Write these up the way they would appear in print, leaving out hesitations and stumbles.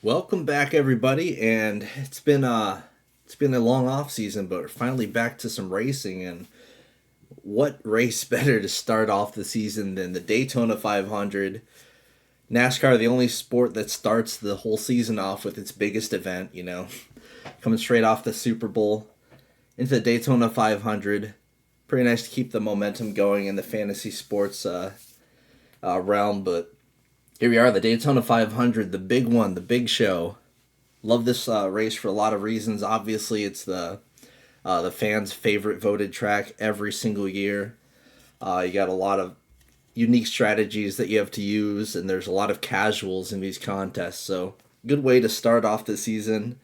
Welcome back, everybody, and it's been a long off season, but we're finally back to some racing. And what race better to start off the season than the Daytona 500? NASCAR, the only sport that starts the whole season off with its biggest event. Coming straight off the Super Bowl into the Daytona 500. Pretty nice to keep the momentum going in the fantasy sports realm, but here we are, the Daytona 500, the big one, the big show. Love this race for a lot of reasons. Obviously, it's the fans' favorite voted track every single year. You got a lot of unique strategies that you have to use, and there's a lot of casuals in these contests. So, good way to start off the season.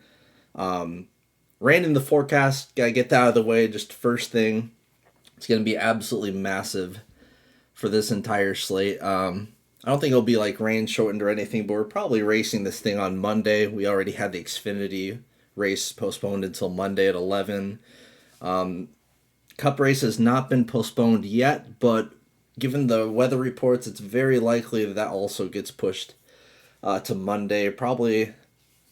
Rain in the forecast, gotta get that out of the way. Just first thing, it's gonna be absolutely massive for this entire slate. I don't think it'll be like rain shortened or anything, but we're probably racing this thing on Monday. We already had the Xfinity race postponed until Monday at 11. Cup race has not been postponed yet, but given the weather reports, it's very likely that also gets pushed to Monday. Probably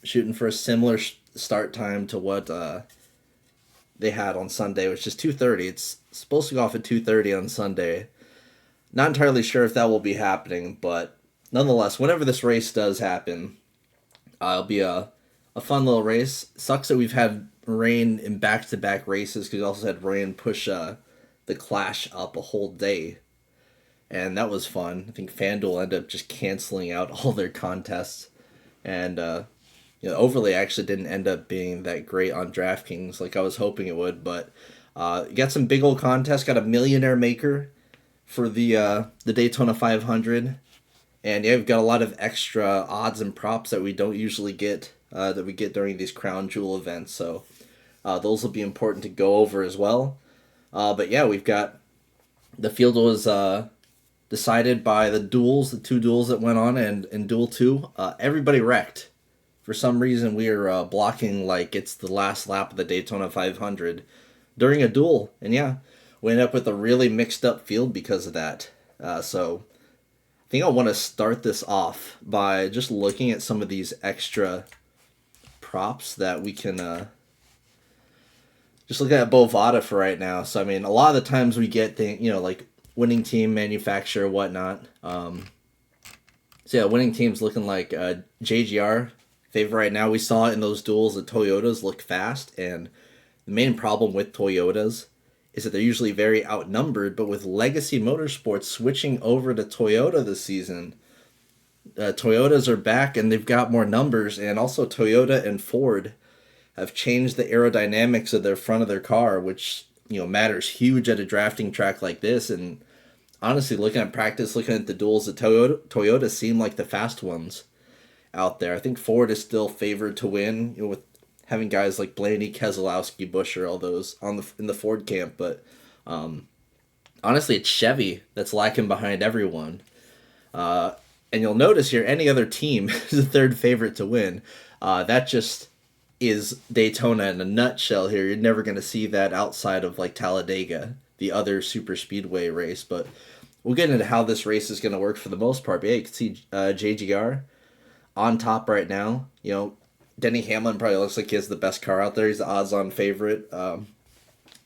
shooting for a similar start time to what they had on Sunday, which is 2:30. It's supposed to go off at 2:30 on Sunday. Not entirely sure if that will be happening, but nonetheless, whenever this race does happen, it'll be a fun little race. Sucks that we've had rain in back to back races because we also had rain push the Clash up a whole day. And that was fun. I think FanDuel ended up just canceling out all their contests. And Overlay actually didn't end up being that great on DraftKings like I was hoping it would. But you got some big old contests. Got a millionaire maker for the Daytona 500, and yeah, we've got a lot of extra odds and props that we don't usually get that we get during these crown jewel events. So those will be important to go over as well. But yeah, we've got the field was decided by the two duels that went on, and in duel two, everybody wrecked. For some reason, we are blocking like it's the last lap of the Daytona 500 during a duel, and yeah, we end up with a really mixed up field because of that. So I think I want to start this off by just looking at some of these extra props that we can just look at Bovada for right now. So I mean, a lot of the times we get like winning team, manufacturer, whatnot. So yeah, winning teams looking like JGR favorite right now. We saw in those duels that Toyotas look fast, and the main problem with Toyotas is that they're usually very outnumbered, but with Legacy Motorsports switching over to Toyota this season, Toyotas are back and they've got more numbers, and also Toyota and Ford have changed the aerodynamics of their front of their car, which matters huge at a drafting track like this. And honestly, looking at practice, looking at the duels, the Toyota seem like the fast ones out there. I think Ford is still favored to win, with having guys like Blaney, Keselowski, Buescher, all those in the Ford camp. But honestly, it's Chevy that's lacking behind everyone. And you'll notice here, any other team is the third favorite to win. That just is Daytona in a nutshell here. You're never going to see that outside of like Talladega, the other super speedway race. But we'll get into how this race is going to work for the most part. But yeah, you can see JGR on top right now. Denny Hamlin probably looks like he has the best car out there. He's the odds-on favorite. So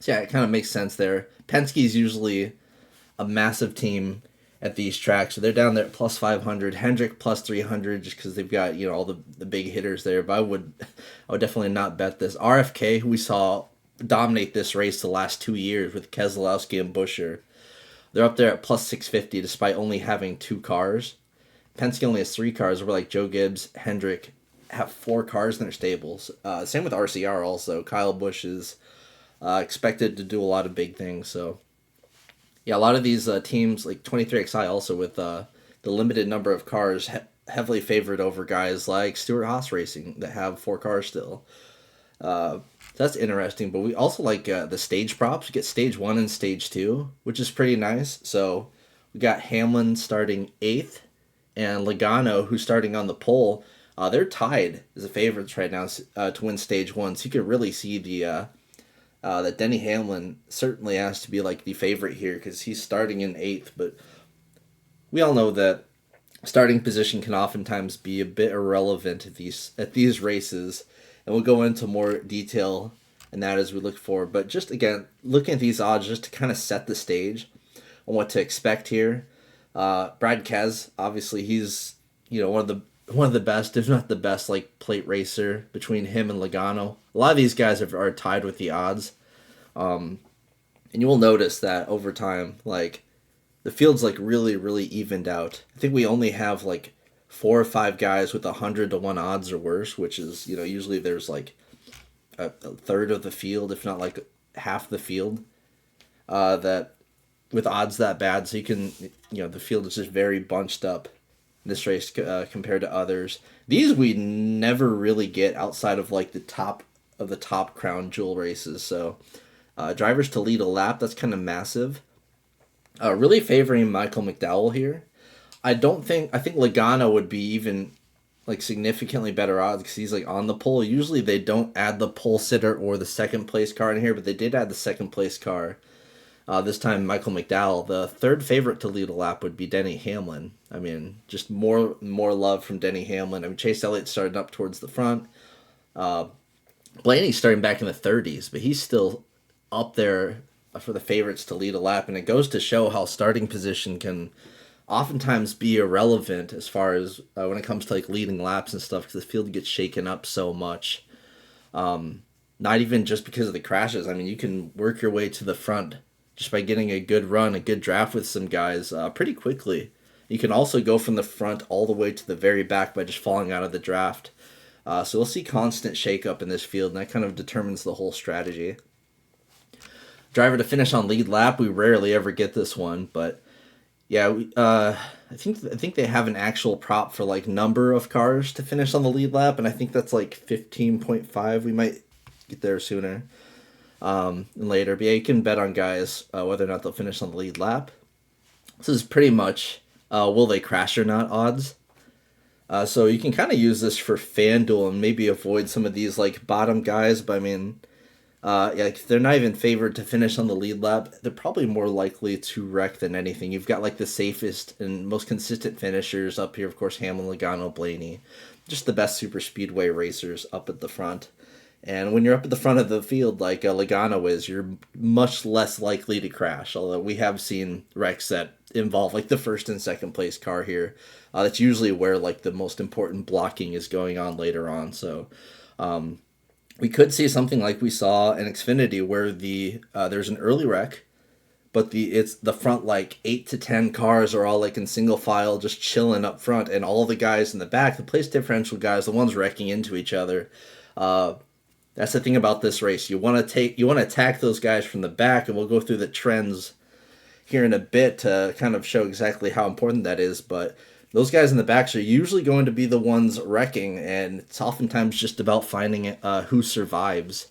yeah, it kind of makes sense there. Penske's usually a massive team at these tracks, so they're down there at plus 500. Hendrick plus 300, just because they've got all the big hitters there. But I would definitely not bet this. RFK, who we saw dominate this race the last 2 years with Keselowski and Buescher, they're up there at plus 650 despite only having two cars. Penske only has three cars, where like Joe Gibbs, Hendrick have four cars in their stables. Same with RCR also. Kyle Busch is expected to do a lot of big things. So, yeah, a lot of these teams, like 23XI also with the limited number of cars, heavily favored over guys like Stewart Haas Racing that have four cars still. So that's interesting. But we also like the stage props. We get stage 1 and stage 2, which is pretty nice. So we got Hamlin starting 8th and Logano, who's starting on the pole. They're tied as the favorites right now to win stage 1. So you can really see that Denny Hamlin certainly has to be like the favorite here because he's starting in 8th. But we all know that starting position can oftentimes be a bit irrelevant at these races, and we'll go into more detail in that as we look forward. But just again, looking at these odds just to kind of set the stage on what to expect here. Brad Kez, obviously, he's one of the best, if not the best, like plate racer between him and Logano. A lot of these guys are tied with the odds, and you will notice that over time, like the field's like really evened out. I think we only have like 4 or 5 guys with 100 to 1 odds or worse, which is usually there's like a third of the field, if not like half the field, that with odds that bad. So you can the field is just very bunched up in this race compared to others. These we never really get outside of like the top crown jewel races. So drivers to lead a lap, that's kind of massive. Really favoring Michael McDowell here. I think Logano would be even like significantly better odds because he's like on the pole. Usually they don't add the pole sitter or the second place car in here, but they did add the second place car. This time Michael McDowell. The third favorite to lead a lap would be Denny Hamlin. I mean, just more love from Denny Hamlin. I mean, Chase Elliott started up towards the front. Blaney's starting back in the 30s, but he's still up there for the favorites to lead a lap, and it goes to show how starting position can oftentimes be irrelevant as far as when it comes to like leading laps and stuff, because the field gets shaken up so much. Not even just because of the crashes. I mean, you can work your way to the front just by getting a good run, a good draft with some guys pretty quickly. You can also go from the front all the way to the very back by just falling out of the draft. So we'll see constant shakeup in this field, and that kind of determines the whole strategy. Driver to finish on lead lap, we rarely ever get this one, but yeah, I think they have an actual prop for like number of cars to finish on the lead lap, and I think that's like 15.5. We might get there sooner and later, but yeah, you can bet on guys whether or not they'll finish on the lead lap. This is pretty much will they crash or not odds. So you can kind of use this for FanDuel and maybe avoid some of these like bottom guys, but I mean, if they're not even favored to finish on the lead lap, they're probably more likely to wreck than anything. You've got like the safest and most consistent finishers up here, of course, Hamlin, Logano, Blaney, just the best super speedway racers up at the front. And when you're up at the front of the field like Logano is, you're much less likely to crash, although we have seen wrecks that involve like the first and second place car here. That's usually where like the most important blocking is going on later on. So we could see something like we saw in Xfinity where there's an early wreck, but it's the front like 8 to 10 cars are all like in single file just chilling up front, and all the guys in the back, the place differential guys, the ones wrecking into each other. That's the thing about this race. You want to attack those guys from the back, and we'll go through the trends here in a bit to kind of show exactly how important that is, but those guys in the backs are usually going to be the ones wrecking, and it's oftentimes just about finding who survives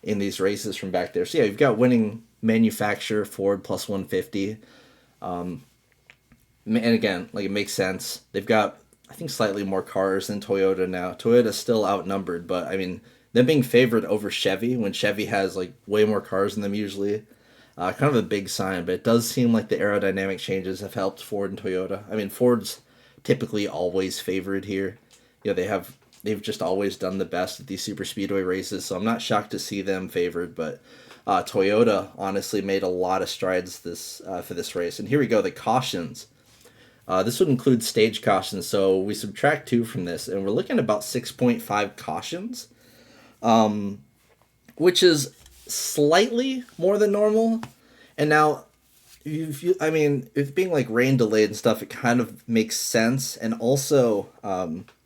in these races from back there. So yeah, you've got winning manufacturer Ford plus 150. And again, like it makes sense. They've got, I think, slightly more cars than Toyota now. Toyota's still outnumbered, but I mean, them being favored over Chevy when Chevy has like way more cars than them usually. Kind of a big sign, but it does seem like the aerodynamic changes have helped Ford and Toyota. I mean, Ford's typically always favored here. They've just always done the best at these super speedway races, so I'm not shocked to see them favored. But Toyota honestly made a lot of strides for this race. And here we go, the cautions. This would include stage cautions, so we subtract 2 from this, and we're looking at about 6.5 cautions, which is slightly more than normal. And now, if being like rain delayed and stuff, it kind of makes sense. And also,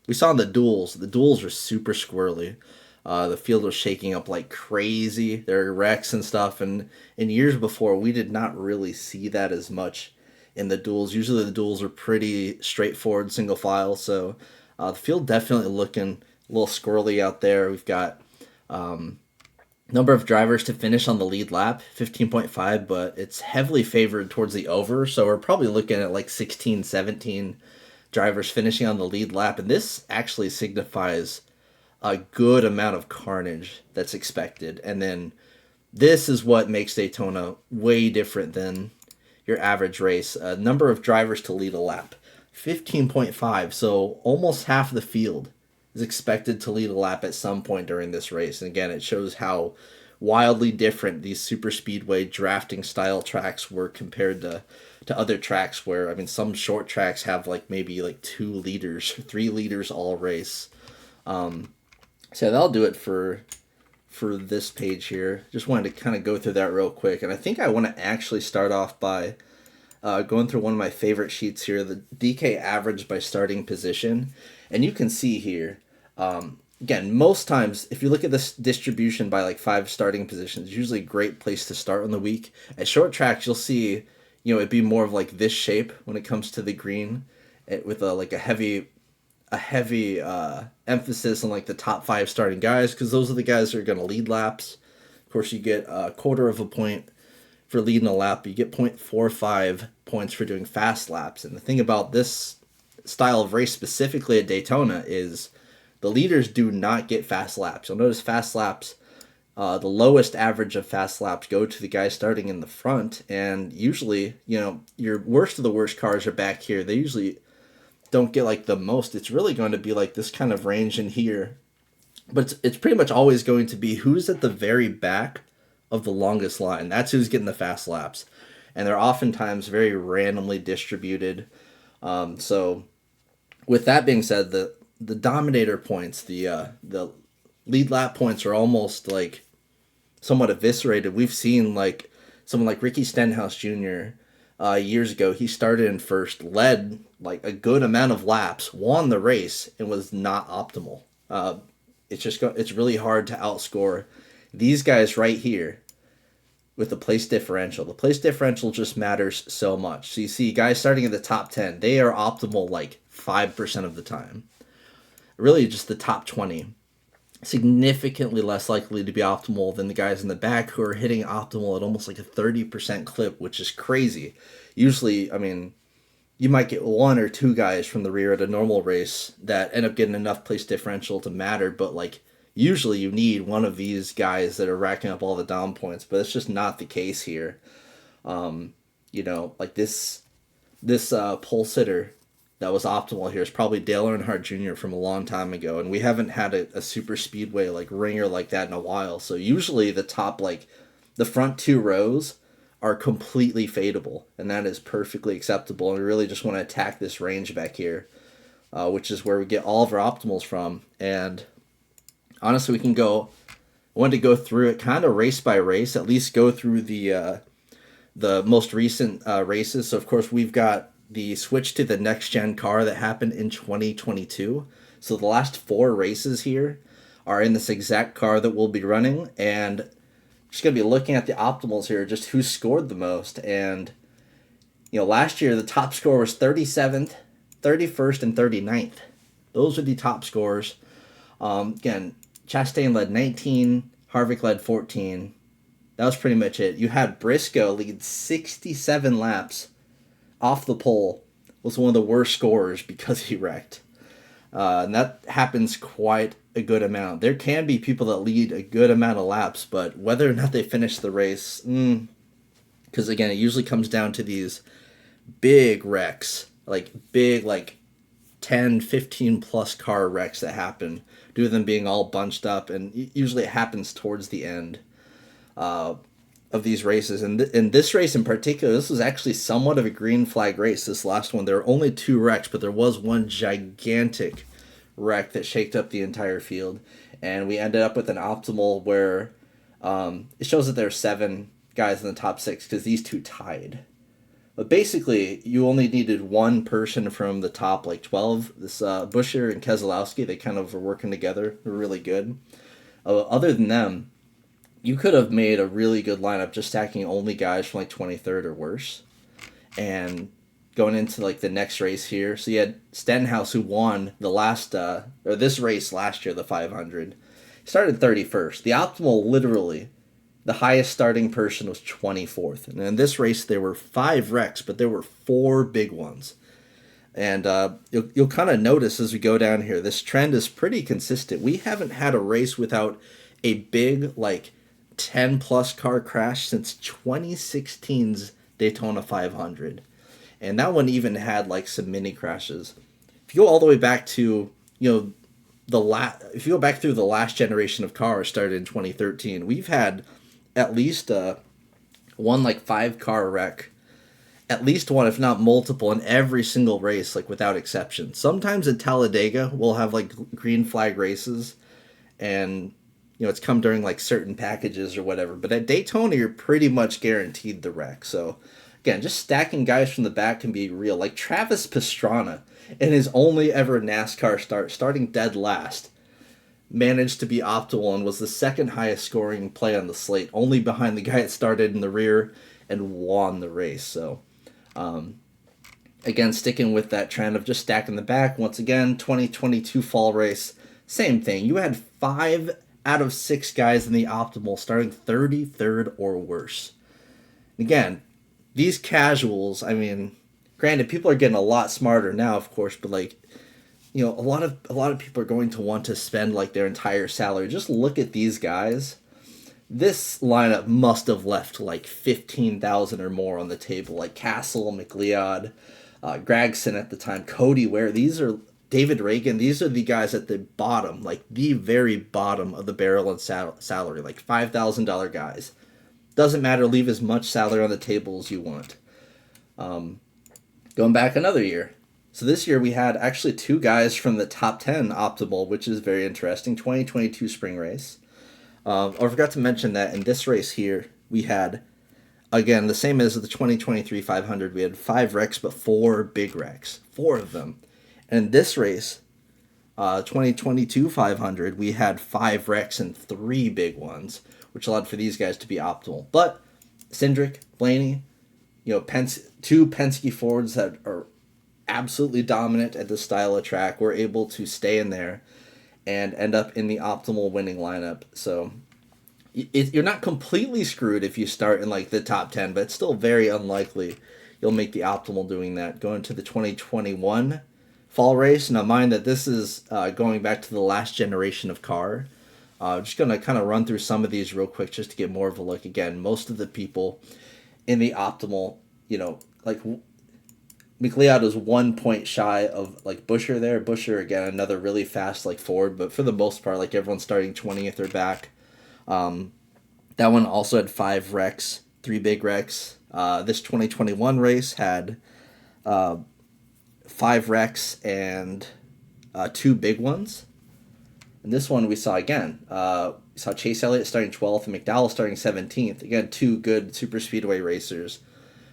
we saw in the duels are super squirrely. The field was shaking up like crazy. There are wrecks and stuff. And in years before, we did not really see that as much in the duels. Usually the duels are pretty straightforward, single file. So the field definitely looking a little squirrely out there. We've got number of drivers to finish on the lead lap, 15.5, but it's heavily favored towards the over, so we're probably looking at like 16, 17 drivers finishing on the lead lap, and this actually signifies a good amount of carnage that's expected. And then this is what makes Daytona way different than your average race. Number of drivers to lead a lap, 15.5. So almost half the field is expected to lead a lap at some point during this race. And again, it shows how wildly different these super speedway drafting style tracks were compared to other tracks where, I mean, some short tracks have like maybe like 2 leaders, 3 leaders all race. So that'll do it for this page here. Just wanted to kind of go through that real quick. And I think I want to actually start off by going through one of my favorite sheets here, the DK average by starting position. And you can see here, again, most times, if you look at this distribution by like 5 starting positions, usually a great place to start on the week. At short tracks, you'll see, it'd be more of like this shape when it comes to the green, with a heavy emphasis on like the top 5 starting guys, because those are the guys that are going to lead laps. Of course, you get a quarter of a point for leading a lap. You get 0.45 points for doing fast laps. And the thing about this style of race specifically at Daytona is the leaders do not get fast laps. You'll notice fast laps, the lowest average of fast laps go to the guys starting in the front. And usually, your worst of the worst cars are back here. They usually don't get like the most. It's really going to be like this kind of range in here. But it's pretty much always going to be who's at the very back of the longest line. That's who's getting the fast laps. And they're oftentimes very randomly distributed. So with that being said, the dominator points, the lead lap points are almost like somewhat eviscerated. We've seen like someone like Ricky Stenhouse Jr. Years ago. He started in first, led like a good amount of laps, won the race, and was not optimal. It's really hard to outscore these guys right here with the place differential. The place differential just matters so much. So you see guys starting in the top 10, they are optimal like 5% of the time. Really just the top 20. Significantly less likely to be optimal than the guys in the back who are hitting optimal at almost like a 30% clip, which is crazy. Usually, I mean, you might get 1 or 2 guys from the rear at a normal race that end up getting enough place differential to matter, but like usually you need one of these guys that are racking up all the down points, but it's just not the case here. Like this pole sitter that was optimal here is probably Dale Earnhardt Jr. from a long time ago, and we haven't had a super speedway like ringer like that in a while. So usually the top, like the front 2 rows are completely fadeable, and that is perfectly acceptable. And we really just want to attack this range back here, which is where we get all of our optimals from. And honestly, we can go. I wanted to go through it kind of race by race, at least go through the most recent races. So of course we've got the switch to the next gen car that happened in 2022. So the last 4 races here are in this exact car that we'll be running, and just going to be looking at the optimals here, just who scored the most. And last year the top score was 37th, 31st, and 39th. Those are the top scores. Again, Chastain led 19, Harvick led 14. That was pretty much it. You had Briscoe lead 67 laps off the pole. Was one of the worst scorers because he wrecked. And that happens quite a good amount. There can be people that lead a good amount of laps, but whether or not they finish the race, because again, it usually comes down to these big wrecks, like big, like 10, 15 plus car wrecks that happen due to them being all bunched up, and usually it happens towards the end of these races. And in this race in particular, this was actually somewhat of a green flag race, this last one. There were only 2 wrecks, but there was one gigantic wreck that shaked up the entire field. And we ended up with an optimal where it shows that there are 7 guys in the top 6 because these 2 tied. But basically, you only needed 1 person from the top, like 12. This Buescher and Keselowski, they kind of were working together. They were really good. Other than them, you could have made a really good lineup just stacking only guys from like 23rd or worse. And going into like the next race here, so you had Stenhouse, who won this race last year, the 500. He started 31st. The optimal, literally, the highest starting person was 24th. And in this race, there were 5 wrecks, but there were 4 big ones. And you'll kind of notice as we go down here, this trend is pretty consistent. We haven't had a race without a big, like, 10-plus car crash since 2016's Daytona 500. and that one even had like some mini crashes. If you go all the way back to if you go back through the last generation of cars started in 2013, we've had at least one like 5 car wreck, at least one if not multiple in every single race, like without exception. Sometimes at Talladega we'll have like green flag races, and it's come during like certain packages or whatever. But at Daytona, you're pretty much guaranteed the wreck. So again, just stacking guys from the back can be real. Like Travis Pastrana in his only ever NASCAR starting dead last, managed to be optimal and was the second highest scoring play on the slate, only behind the guy that started in the rear and won the race. So again, sticking with that trend of just stacking the back. Once again, 2022 fall race, same thing. You had 5 out of 6 guys in the optimal starting 33rd or worse. Again, these casuals, I mean, granted, people are getting a lot smarter now, of course, but like, a lot of people are going to want to spend like their entire salary. Just look at these guys. This lineup must have left like 15,000 or more on the table. Like Castle, McLeod, Gregson at the time, Cody Ware. These are David Reagan. These are the guys at the bottom, like the very bottom of the barrel in salary, like $5,000 guys. Doesn't matter. Leave as much salary on the table as you want. Going back another year. So this year we had actually 2 guys from the top 10 optimal, which is very interesting. 2022 spring race. I forgot to mention that in this race here, we had, again, the same as the 2023 500, we had 5 wrecks, but 4 big wrecks. 4 of them. And in this race, 2022 500, we had 5 wrecks and 3 big ones, which allowed for these guys to be optimal. But Cindric, Blaney, 2 Penske Fords that are absolutely dominant at this style of track were able to stay in there and end up in the optimal winning lineup. So you're not completely screwed if you start in like the top 10, but it's still very unlikely you'll make the optimal doing that. Going to the 2021 fall race. Now mind that this is going back to the last generation of car. Just going to kind of run through some of these real quick just to get more of a look. Again, most of the people in the optimal, like McLeod was 1 point shy of like Buescher there. Buescher, again, another really fast like Ford, but for the most part, like everyone's starting 20th or back. That one also had 5 wrecks, 3 big wrecks. This 2021 race had 5 wrecks and 2 big ones. And this one we saw again. We saw Chase Elliott starting 12th and McDowell starting 17th. Again, 2 good super speedway racers.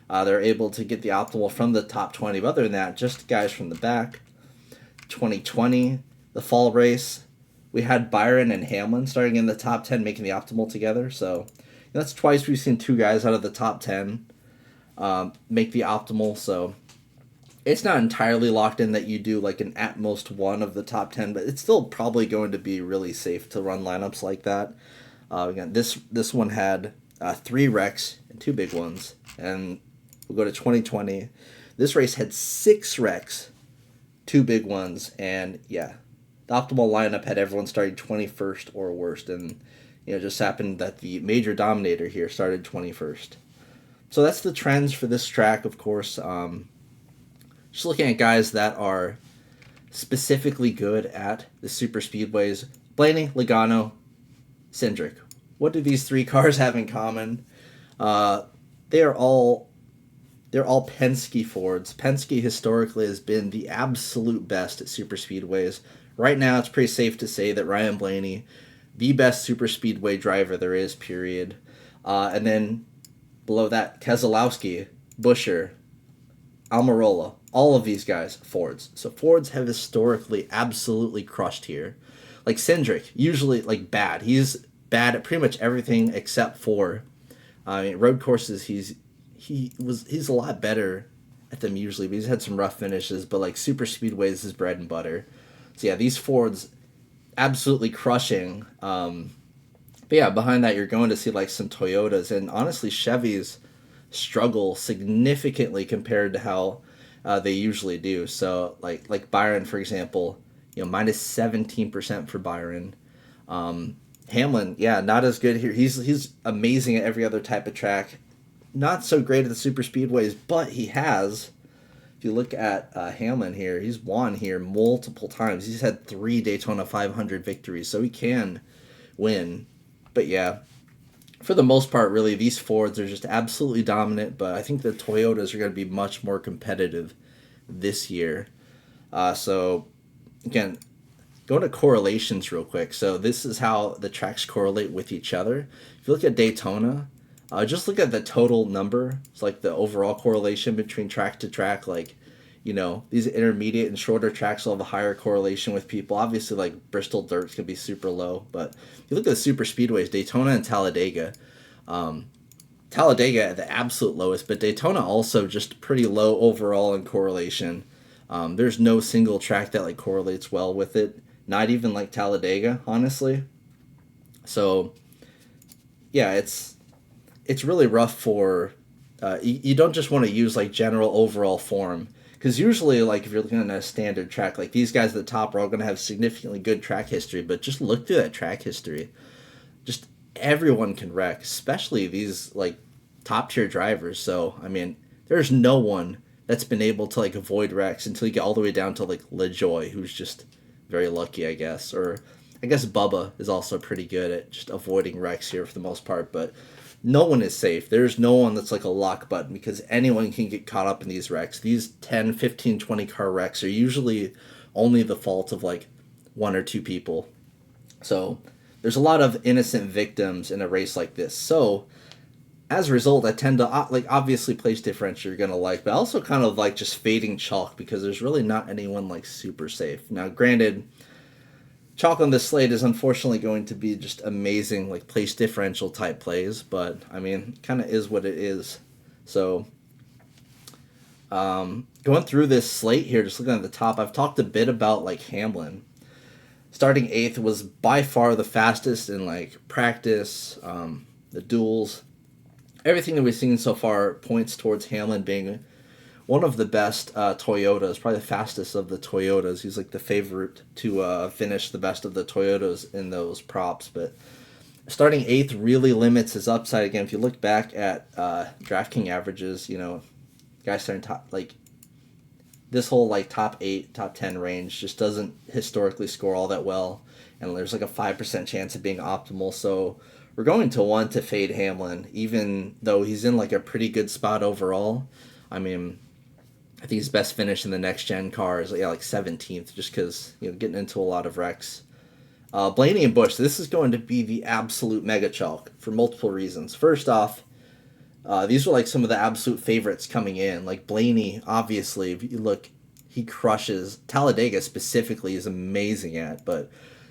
They're able to get the optimal from the top 20. But other than that, just guys from the back. 2020, the fall race, we had Byron and Hamlin starting in the top 10, making the optimal together. So that's twice we've seen 2 guys out of the top 10 make the optimal. So it's not entirely locked in that you do like an at most 1 of the top 10, but it's still probably going to be really safe to run lineups like that. Again, this one had 3 wrecks and 2 big ones. And we'll go to 2020. This race had 6 wrecks, 2 big ones, and yeah, the optimal lineup had everyone starting 21st or worst, and it just happened that the major dominator here started 21st. So that's the trends for this track, of course. Just looking at guys that are specifically good at the super speedways. Blaney, Logano, Cindric. What do these 3 cars have in common? They're all Penske Fords. Penske historically has been the absolute best at super speedways. Right now, it's pretty safe to say that Ryan Blaney, the best super speedway driver there is, period. And then below that, Keselowski, Buescher, Almirola, all of these guys, Fords. So Fords have historically absolutely crushed here. Like Cindric, usually like bad. He's bad at pretty much everything except for road courses. He's a lot better at them usually, but he's had some rough finishes. But like super speedways is his bread and butter. So yeah, these Fords absolutely crushing. But yeah, behind that you're going to see like some Toyotas, and honestly Chevys struggle significantly compared to how they usually do. So like Byron, for example, minus 17% for Byron. Hamlin, yeah, not as good here. He's amazing at every other type of track. Not so great at the super speedways, but he has if you look at Hamlin here, he's won here multiple times. He's had 3 Daytona 500 victories, so he can win. But yeah, for the most part, really, these Fords are just absolutely dominant. But I think the Toyotas are going to be much more competitive this year. So again, going to correlations real quick. So this is how the tracks correlate with each other. If you look at Daytona, just look at the total number. It's like the overall correlation between track to track. Like, these intermediate and shorter tracks will have a higher correlation with people. Obviously, like Bristol Dirt's gonna be super low, but if you look at the super speedways, Daytona and Talladega. Talladega at the absolute lowest, but Daytona also just pretty low overall in correlation. There's no single track that like correlates well with it. Not even like Talladega, honestly. So, yeah, it's really rough for. You don't just want to use like general overall form, because usually like if you're looking at a standard track, like these guys at the top are all going to have significantly good track history. But just look through that track history. Just everyone can wreck, especially these like top tier drivers. So I mean, there's no one that's been able to like avoid wrecks until you get all the way down to like LaJoy, who's just very lucky, I guess. Or I guess Bubba is also pretty good at just avoiding wrecks here for the most part. But no one is safe. There's no one that's like a lock button, because anyone can get caught up in these wrecks. These 10, 15, 20 car wrecks are usually only the fault of like 1 or 2 people. So there's a lot of innocent victims in a race like this. So as a result, I tend to like obviously place differential you're gonna like, but also kind of like just fading chalk, because there's really not anyone like super safe. Now, granted, chalk on this slate is unfortunately going to be just amazing like place differential type plays, but I mean, kind of is what it is. So going through this slate here, just looking at the top, I've talked a bit about like Hamlin. Starting 8th was by far the fastest in like practice, the duels. Everything that we've seen so far points towards Hamlin being one of the best Toyotas, probably the fastest of the Toyotas. He's like the favorite to finish the best of the Toyotas in those props. But starting 8th really limits his upside. Again, if you look back at DraftKings averages, guys starting top, like this whole like top 8, top 10 range just doesn't historically score all that well. And there's like a 5% chance of being optimal. So we're going to want to fade Hamlin, even though he's in like a pretty good spot overall. I mean, I think his best finish in the next gen car is like 17th, just because getting into a lot of wrecks. Blaney and Busch, this is going to be the absolute mega chalk for multiple reasons. First off, these were like some of the absolute favorites coming in. Like Blaney, obviously, if you look, he crushes. Talladega specifically is amazing at, but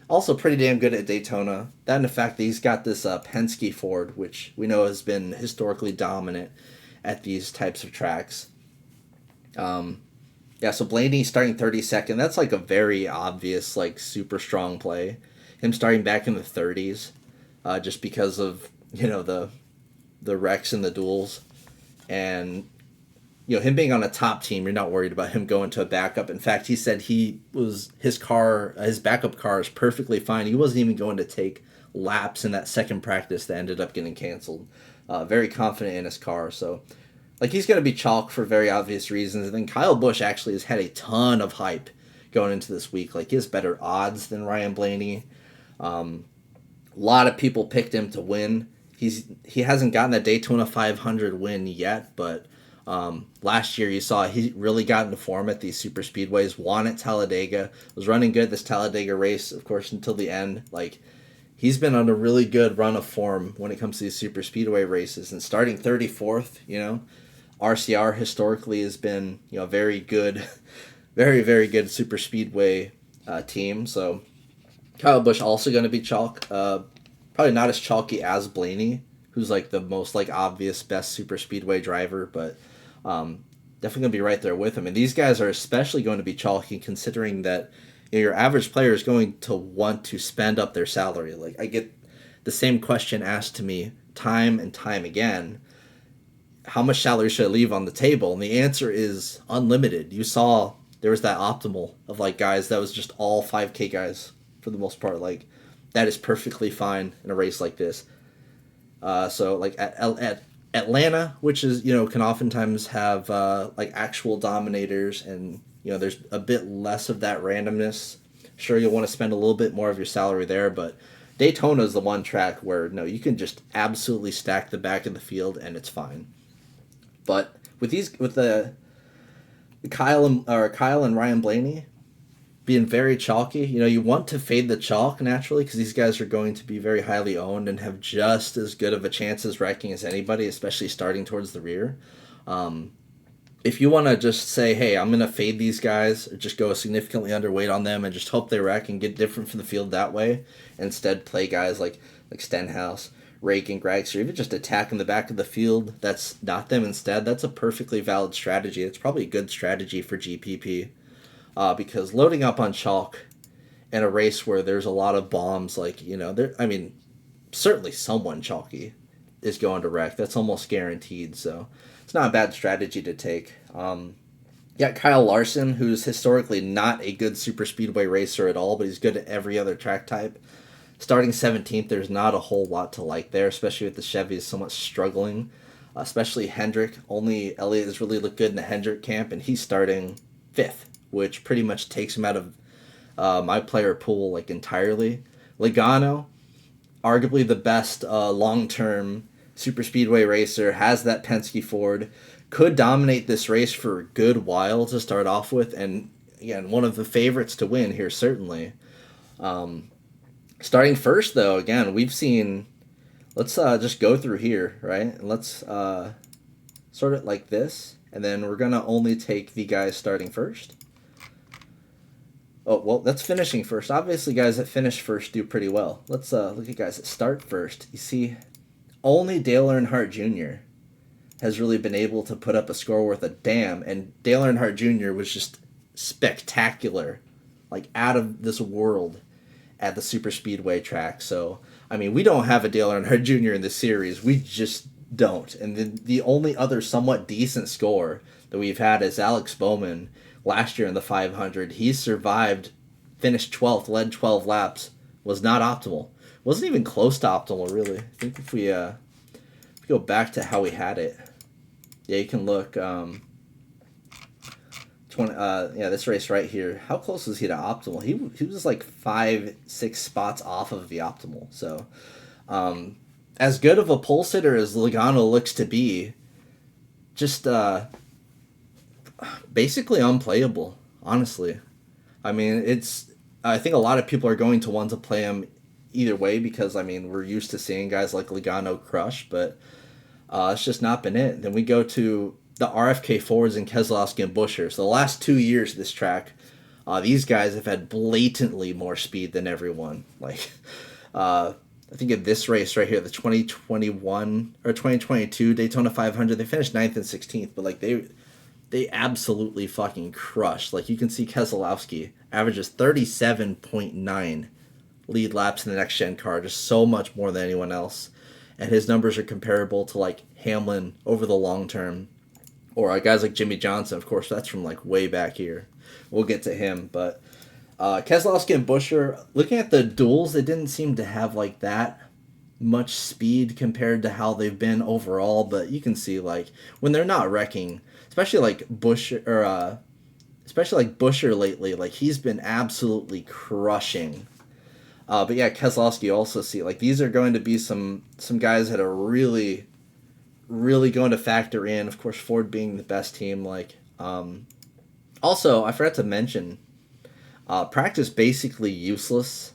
also pretty damn good at Daytona. That and the fact that he's got this Penske Ford, which we know has been historically dominant at these types of tracks. So Blaney starting 32nd, that's like a very obvious, like super strong play. Him starting back in the 30s, just because of, the wrecks and the duels. And, him being on a top team, you're not worried about him going to a backup. In fact, he said his backup car is perfectly fine. He wasn't even going to take laps in that second practice that ended up getting canceled. Very confident in his car, so like he's going to be chalk for very obvious reasons. And then Kyle Busch actually has had a ton of hype going into this week. Like he has better odds than Ryan Blaney. A lot of people picked him to win. He hasn't gotten that Daytona 500 win yet, but last year you saw he really got into form at these super speedways. Won at Talladega, was running good this Talladega race, of course, until the end. Like he's been on a really good run of form when it comes to these super speedway races. And starting 34th, RCR historically has been, very good, very, very good super speedway team. So Kyle Busch also going to be chalk. Probably not as chalky as Blaney, who's like the most like obvious best super speedway driver, but definitely going to be right there with him. And these guys are especially going to be chalky, considering that your average player is going to want to spend up their salary. Like I get the same question asked to me time and time again. How much salary should I leave on the table? And the answer is unlimited. You saw there was that optimal of like guys that was just all 5K guys for the most part. Like that is perfectly fine in a race like this. So like at Atlanta, which is, can oftentimes have like actual dominators, and there's a bit less of that randomness. Sure, you'll want to spend a little bit more of your salary there, but Daytona is the one track where no, you can just absolutely stack the back of the field and it's fine. But with the Kyle and Ryan Blaney being very chalky, you want to fade the chalk naturally because these guys are going to be very highly owned and have just as good of a chance as wrecking as anybody, especially starting towards the rear. If you want to just say, hey, I'm going to fade these guys, or just go significantly underweight on them and just hope they wreck and get different from the field that way, instead play guys like Stenhouse, Rake, and Gregs, or even just attacking the back of the field that's not them instead, that's a perfectly valid strategy. It's probably a good strategy for GPP, because loading up on chalk in a race where there's a lot of bombs, certainly someone chalky is going to wreck. That's almost guaranteed, so it's not a bad strategy to take. Kyle Larson, who's historically not a good super speedway racer at all, but he's good at every other track type. Starting 17th, there's not a whole lot to like there, especially with the Chevys somewhat struggling. Especially Hendrick. Only Elliott has really looked good in the Hendrick camp, and he's starting 5th, which pretty much takes him out of my player pool entirely. Logano, arguably the best long-term super speedway racer, has that Penske Ford, could dominate this race for a good while to start off with, and again, one of the favorites to win here, certainly. Starting first, though, again, we've seen, let's just go through here, right? And let's sort it like this, and then we're going to only take the guys starting first. Oh, well, that's finishing first. Obviously, guys that finish first do pretty well. Let's look at guys that start first. You see, only Dale Earnhardt Jr. has really been able to put up a score worth a damn, and Dale Earnhardt Jr. was just spectacular, out of this world at the super speedway track. So, we don't have a Dale Earnhardt Jr. in this series. We just don't. And the only other somewhat decent score that we've had is Alex Bowman last year in the 500. He survived, finished 12th, led 12 laps, was not optimal. Wasn't even close to optimal, really. I think if we go back to how we had it, you can look. This race right here. How close was he to optimal? He was 5-6 spots off of the optimal. So, as good of a pole sitter as Logano looks to be, just basically unplayable, honestly. I think a lot of people are going to want to play him either way because, we're used to seeing guys like Logano crush, but it's just not been it. Then we go to the RFK Fords and Keselowski and Buescher. So the last 2 years of this track, these guys have had blatantly more speed than everyone. I think in this race right here, the 2021 or 2022 Daytona 500, they finished 9th and 16th, but they absolutely fucking crushed. You can see Keselowski averages 37.9 lead laps in the next gen car, just so much more than anyone else. And his numbers are comparable to Hamlin over the long term, or guys like Jimmy Johnson. Of course, that's from way back here. We'll get to him, but Keselowski and Buescher, looking at the duels, they didn't seem to have that much speed compared to how they've been overall. But you can see when they're not wrecking, especially Buescher or especially Buescher lately, he's been absolutely crushing. But yeah, Keselowski also see these are going to be some guys that are really, really going to factor in. Of course, Ford being the best team. Also, I forgot to mention, practice basically useless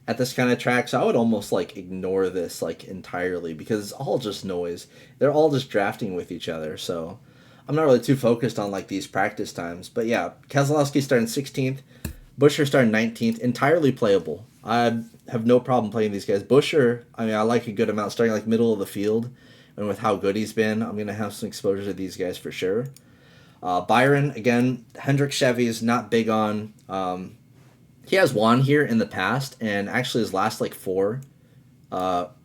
at this kind of track. So I would almost ignore this entirely because it's all just noise. They're all just drafting with each other. So I'm not really too focused on these practice times. But yeah, Keselowski starting 16th, Buescher starting 19th, entirely playable. I have no problem playing these guys. Buescher, I like a good amount starting middle of the field, and with how good he's been, I'm gonna have some exposure to these guys for sure. Byron, again, Hendrick Chevy is not big on. He has won here in the past, and actually his last 4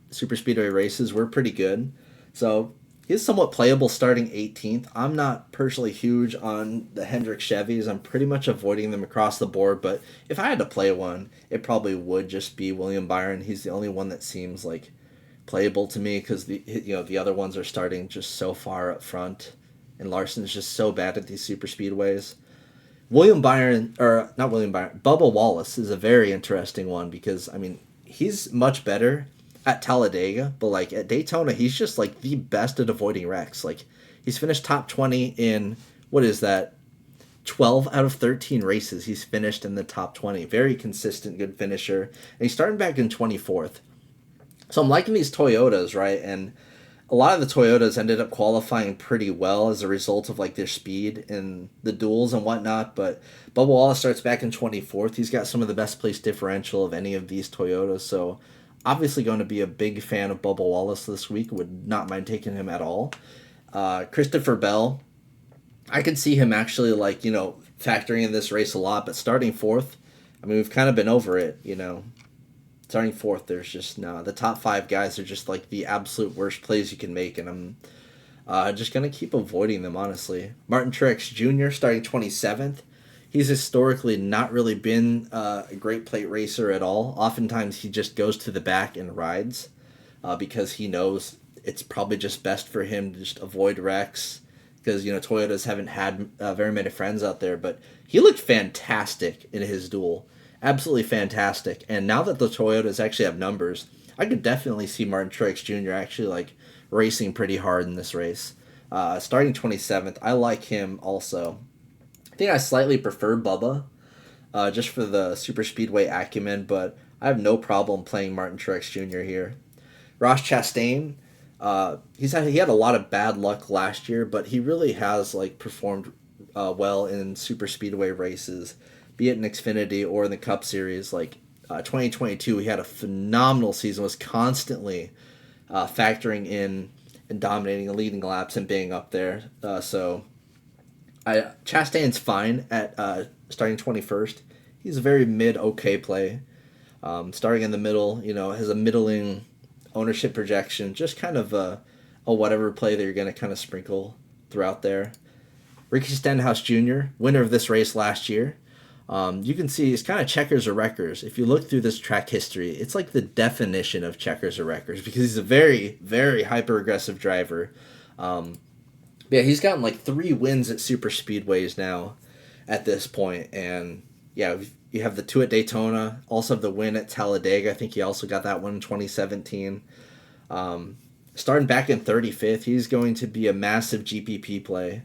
super speedway races were pretty good. So he's somewhat playable starting 18th. I'm not personally huge on the Hendrick Chevys. I'm pretty much avoiding them across the board, but if I had to play one, it probably would just be William Byron. He's the only one that seems playable to me because the other ones are starting just so far up front, and Larson's just so bad at these super speedways. William Byron, or not William Byron, Bubba Wallace is a very interesting one because I mean he's much better at Talladega, but like at Daytona he's just like the best at avoiding wrecks. Like he's finished top 20 in what is that 12 out of 13 races he's finished in the top 20. Very consistent, good finisher. And he's starting back in 24th. So I'm liking these Toyotas, right? And a lot of the Toyotas ended up qualifying pretty well as a result of like their speed in the duels and whatnot. But Bubba Wallace starts back in 24th. He's got some of the best place differential of any of these Toyotas. So obviously going to be a big fan of Bubba Wallace this week. Would not mind taking him at all. Christopher Bell, I could see him actually like, factoring in this race a lot, but starting fourth, I mean, we've kind of been over it, Starting fourth, there's just no. The top 5 guys are just like the absolute worst plays you can make, and I'm just going to keep avoiding them, honestly. Martin Truex Jr. starting 27th. He's historically not really been a great plate racer at all. Oftentimes he just goes to the back and rides because he knows it's probably just best for him to just avoid wrecks because, Toyotas haven't had very many friends out there. But he looked fantastic in his duel. Absolutely fantastic. And now that the Toyotas actually have numbers, I could definitely see Martin Truex Jr. actually like racing pretty hard in this race. Starting 27th, I like him also. I think I slightly prefer Bubba just for the super speedway acumen, but I have no problem playing Martin Truex Jr. here. Ross Chastain, he had a lot of bad luck last year, but he really has like performed well in super speedway races, be it in Xfinity or in the Cup Series. Like 2022, he had a phenomenal season, was constantly factoring in and dominating and leading laps and being up there. So Chastain's fine at starting 21st. He's a very mid-okay play. Starting in the middle, has a middling ownership projection, just kind of a whatever play that you're going to kind of sprinkle throughout there. Ricky Stenhouse Jr., winner of this race last year. You can see it's kind of checkers or wreckers. If you look through this track history, it's like the definition of checkers or wreckers because he's a very, very hyper-aggressive driver. Yeah, he's gotten like 3 wins at super speedways now at this point. And yeah, you have the 2 at Daytona, also have the win at Talladega. I think he also got that one in 2017. Starting back in 35th, he's going to be a massive GPP play.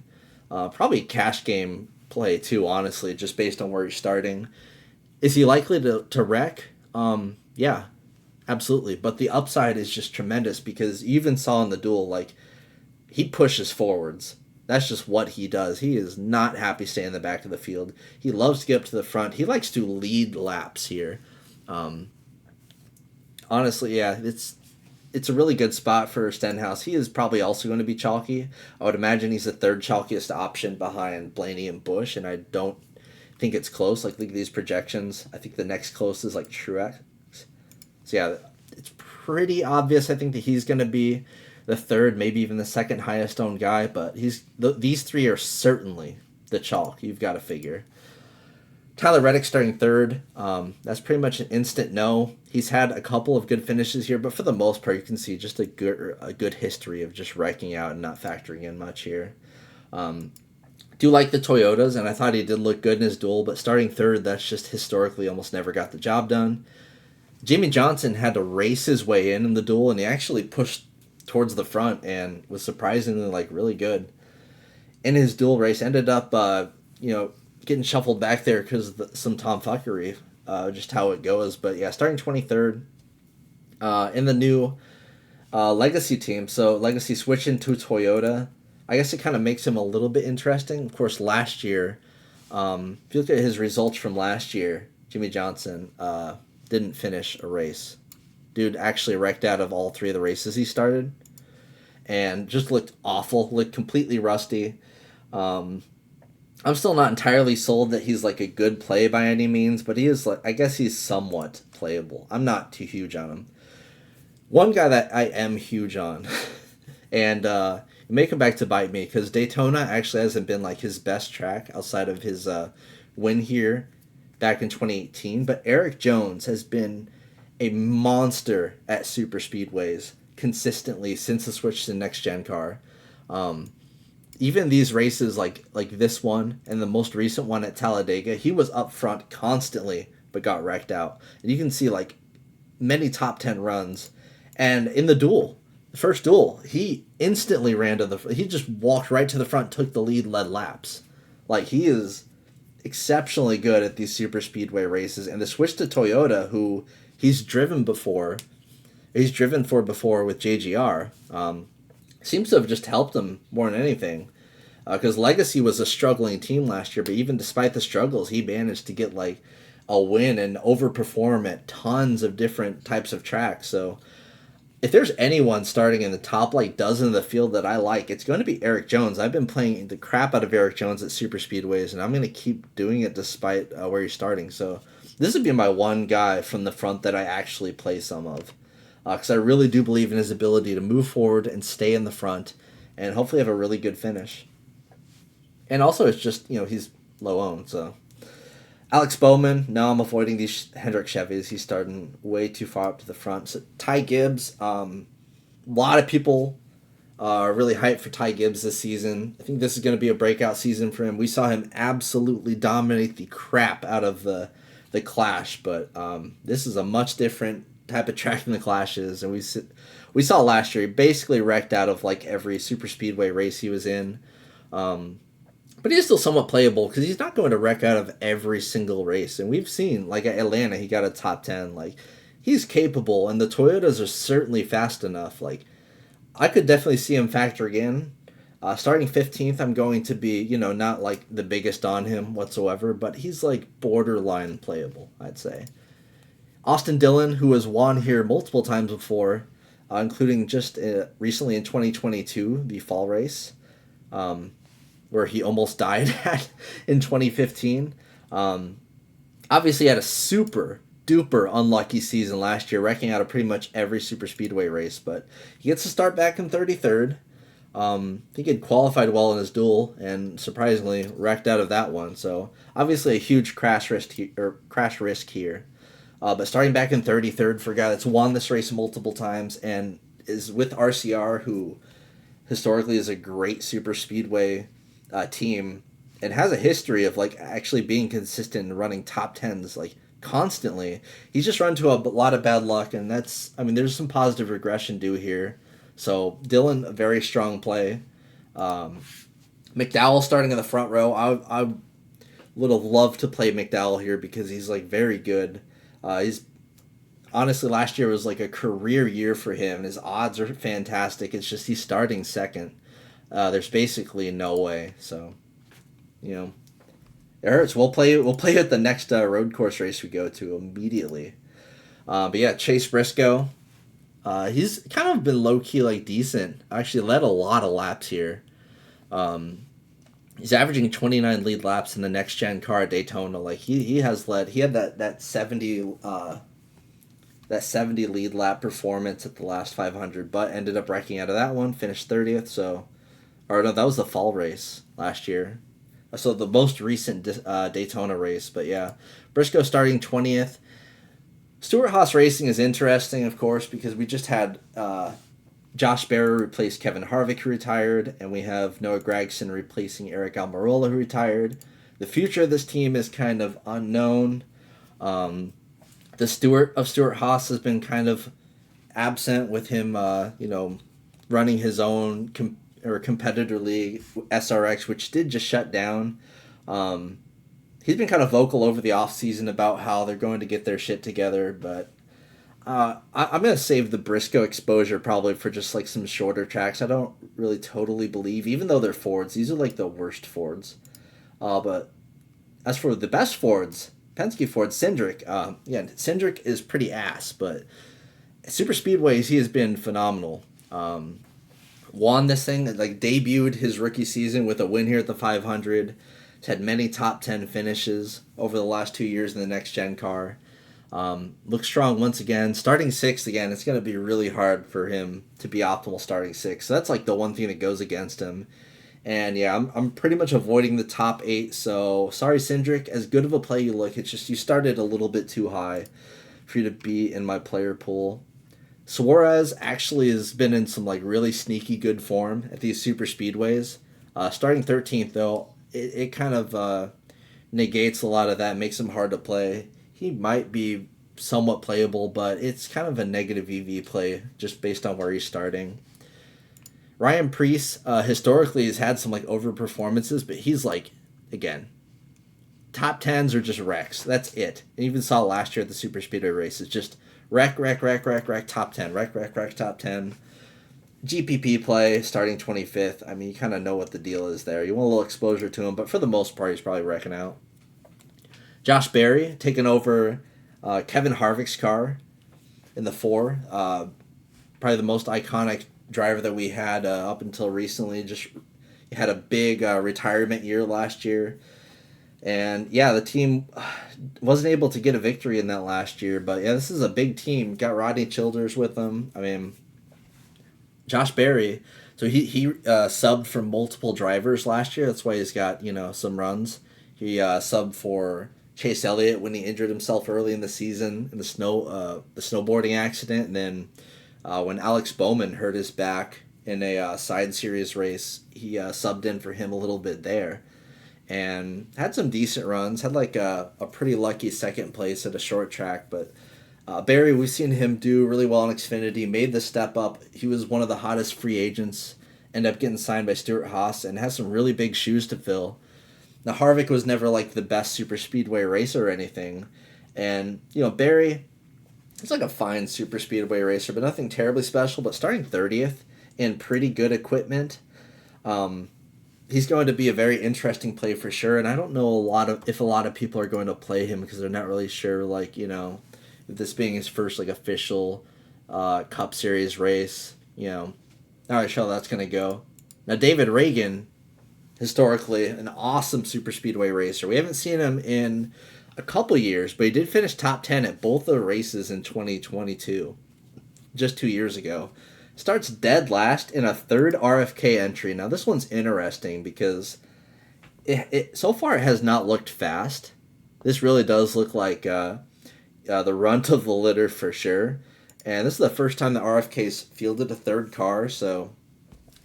Probably cash game play too, honestly, just based on where you're starting. Is he likely to wreck? Yeah, absolutely. But the upside is just tremendous because you even saw in the duel, like, he pushes forwards. That's just what he does. He is not happy staying in the back of the field. He loves to get up to the front. He likes to lead laps here. Honestly, yeah, it's a really good spot for Stenhouse. He is probably also going to be chalky. I would imagine he's the 3rd chalkiest option behind Blaney and Busch, and I don't think it's close. Like, look at these projections. I think the next closest is like Truex. So yeah, it's pretty obvious. I think that he's going to be the 3rd, maybe even the 2nd highest owned guy, but these 3 are certainly the chalk. You've got to figure. Tyler Reddick starting 3rd. That's pretty much an instant no. He's had a couple of good finishes here, but for the most part, you can see just a good history of just wrecking out and not factoring in much here. Do like the Toyotas, and I thought he did look good in his duel, but starting 3rd, that's just historically almost never got the job done. Jimmy Johnson had to race his way in the duel, and he actually pushed towards the front and was surprisingly like really good in his duel race. Ended up, getting shuffled back there because of some tomfuckery, just how it goes. But yeah, starting 23rd in the new Legacy team. So Legacy switching to Toyota. I guess it kind of makes him a little bit interesting. Of course, last year, if you look at his results from last year, Jimmy Johnson didn't finish a race. Dude actually wrecked out of all 3 of the races he started and just looked awful, looked completely rusty. I'm still not entirely sold that he's like a good play by any means, but he is like, I guess he's somewhat playable. I'm not too huge on him. One guy that I am huge on, and it may come back to bite me because Daytona actually hasn't been like his best track outside of his win here back in 2018, but Eric Jones has been a monster at super speedways. consistently since the switch to next gen car. Even these races like this one and the most recent one at Talladega, he was up front constantly but got wrecked out. And you can see like many top 10 runs. And in the duel, the first duel, he instantly ran to he just walked right to the front, took the lead, led laps. Like, he is exceptionally good at these super speedway races. And the switch to Toyota, who he's driven for before with JGR, seems to have just helped him more than anything. Because Legacy was a struggling team last year, but even despite the struggles, he managed to get like a win and overperform at tons of different types of tracks. So if there's anyone starting in the top like dozen of the field that I like, it's going to be Eric Jones. I've been playing the crap out of Eric Jones at super speedways, and I'm going to keep doing it despite where he's starting. So this would be my one guy from the front that I actually play some of, because I really do believe in his ability to move forward and stay in the front and hopefully have a really good finish. And also, it's just, he's low owned, so. Alex Bowman, no, I'm avoiding these Hendrick Chevys. He's starting way too far up to the front. So Ty Gibbs, a lot of people are really hyped for Ty Gibbs this season. I think this is going to be a breakout season for him. We saw him absolutely dominate the crap out of the Clash, but this is a much different type of track than the Clash is. And we saw last year, he basically wrecked out of like every super speedway race he was in. But he's still somewhat playable because he's not going to wreck out of every single race. And we've seen, like at Atlanta, he got a top 10. Like, he's capable, and the Toyotas are certainly fast enough. Like, I could definitely see him factoring in. Starting 15th, I'm going to be, not like the biggest on him whatsoever, but he's like borderline playable, I'd say. Austin Dillon, who has won here multiple times before, including just recently in 2022, the fall race. Where he almost died at in 2015. Obviously had a super duper unlucky season last year, wrecking out of pretty much every super speedway race, but he gets to start back in 33rd. I think he had qualified well in his duel and surprisingly wrecked out of that one. So obviously a huge crash risk here. But starting back in 33rd for a guy that's won this race multiple times and is with RCR, who historically is a great super speedway team and has a history of like actually being consistent and running top 10s like constantly. He's just run into a lot of bad luck, and there's some positive regression due here. So Dillon, a very strong play. McDowell starting in the front row. I would have loved to play McDowell here because he's like very good. He's honestly, last year was like a career year for him. His odds are fantastic. It's just he's starting second. There's basically no way. So, it hurts. We'll play at the next road course race we go to immediately. But yeah, Chase Briscoe. He's kind of been low key like decent. Actually, led a lot of laps here. He's averaging 29 lead laps in the next gen car at Daytona. Like he has led. He had that 70 lead lap performance at the last 500, but ended up wrecking out of that one. Finished 30th. So. Or no, that was the fall race last year. So the most recent Daytona race. But yeah, Briscoe starting 20th. Stewart-Haas Racing is interesting, of course, because we just had Josh Barrer replace Kevin Harvick, who retired, and we have Noah Gragson replacing Eric Almirola, who retired. The future of this team is kind of unknown. The Stewart-Haas has been kind of absent with him, running his own competitor league, SRX, which did just shut down. He's been kind of vocal over the offseason about how they're going to get their shit together, but I'm going to save the Briscoe exposure probably for just like some shorter tracks. I don't really totally believe, even though they're Fords, these are like the worst Fords. But as for the best Fords, Penske Ford, Cindric, Cindric is pretty ass, but super speedways, he has been phenomenal. Won this thing, like debuted his rookie season with a win here at the 500. He's had many top 10 finishes over the last 2 years in the next gen car. Looks strong once again. Starting 6th again, it's going to be really hard for him to be optimal starting 6th. So that's like the one thing that goes against him. And yeah, I'm pretty much avoiding the top 8. So sorry, Cindric, as good of a play you look, it's just you started a little bit too high for you to be in my player pool. Suarez actually has been in some like really sneaky good form at these super speedways. Starting 13th though, it kind of negates a lot of that, makes him hard to play. He might be somewhat playable, but it's kind of a negative EV play just based on where he's starting. Ryan Preece historically has had some like over performances, but he's like, again, top tens are just wrecks. That's it. And even saw last year at the super speedway races, just wreck, top 10, wreck, top 10. GPP play starting 25th. I mean, you kind of know what the deal is there. You want a little exposure to him, but for the most part, he's probably wrecking out. Josh Berry taking over Kevin Harvick's car in the 4. Probably the most iconic driver that we had up until recently. Just had a big retirement year last year. And yeah, the team wasn't able to get a victory in that last year. But yeah, this is a big team. Got Rodney Childers with them. I mean, Josh Berry. So he subbed for multiple drivers last year. That's why he's got some runs. He subbed for Chase Elliott when he injured himself early in the season in the snowboarding accident, and then when Alex Bowman hurt his back in a side series race, he subbed in for him a little bit there, and had some decent runs. Had like a pretty lucky second place at a short track, but Barry, we've seen him do really well in Xfinity. Made the step up. He was one of the hottest free agents. Ended up getting signed by Stuart Haas and has some really big shoes to fill. Now, Harvick was never like the best super speedway racer or anything. And, Barry, he's like a fine super speedway racer, but nothing terribly special. But starting 30th in pretty good equipment, he's going to be a very interesting play for sure. And I don't know if a lot of people are going to play him because they're not really sure, like, this being his first like official Cup Series race, not really sure how that's going to go. Now, David Reagan, historically an awesome super speedway racer. We haven't seen him in a couple years, but he did finish top 10 at both the races in 2022, just 2 years ago. Starts dead last in a third RFK entry. Now this one's interesting because it so far it has not looked fast. This really does look like the runt of the litter for sure. And this is the first time the RFK's fielded a third car, so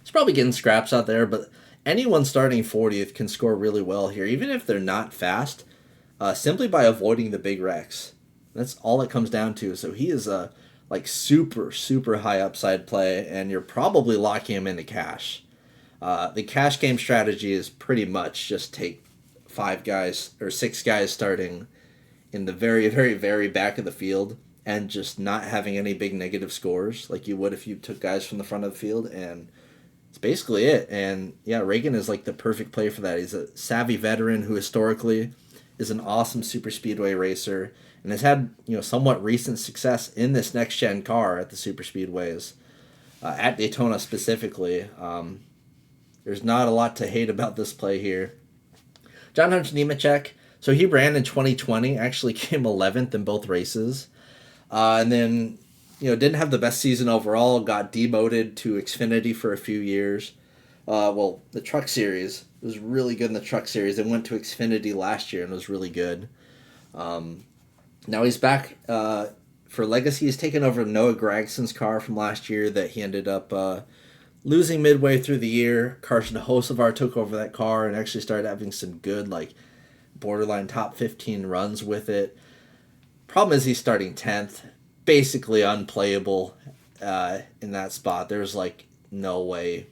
it's probably getting scraps out there, but anyone starting 40th can score really well here, even if they're not fast, simply by avoiding the big wrecks. That's all it comes down to. So he is a super, super high upside play, and you're probably locking him into cash. The cash game strategy is pretty much just take 5 guys or 6 guys starting in the very, very, very back of the field and just not having any big negative scores like you would if you took guys from the front of the field, and it's basically it. And yeah, Reagan is like the perfect play for that. He's a savvy veteran who historically is an awesome super speedway racer and has had somewhat recent success in this next gen car at the super speedways, at Daytona specifically. There's not a lot to hate about this play here. John Hunter Nemechek, so he ran in 2020, actually came 11th in both races, and then didn't have the best season overall, got demoted to Xfinity for a few years. The Truck Series was really good in the Truck Series and went to Xfinity last year and was really good. Now he's back for Legacy. He's taken over Noah Gragson's car from last year that he ended up losing midway through the year. Carson Hocevar took over that car and actually started having some good, borderline top 15 runs with it. Problem is he's starting 10th. Basically unplayable in that spot. There's no way.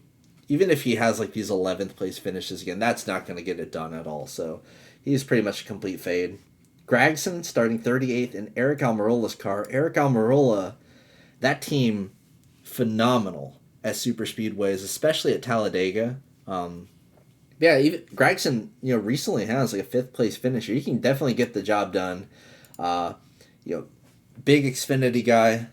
Even if he has these 11th place finishes again, that's not going to get it done at all. So he's pretty much a complete fade. Gragson starting 38th in Eric Almirola's car. Eric Almirola, that team, phenomenal at super speedways, especially at Talladega. Even Gragson, recently has a 5th place finisher. He can definitely get the job done. Big Xfinity guy,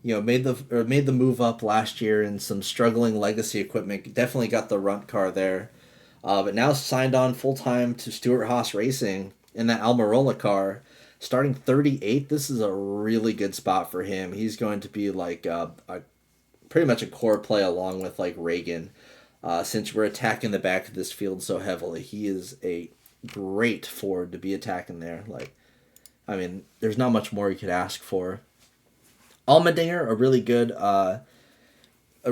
made the move up last year in some struggling legacy equipment. Definitely got the runt car there, but now signed on full time to Stuart Haas Racing in that Almirola car, starting 38th. This is a really good spot for him. He's going to be pretty much a core play along with Reagan, since we're attacking the back of this field so heavily. He is a great Ford to be attacking there. There's not much more you could ask for. Allmendinger, a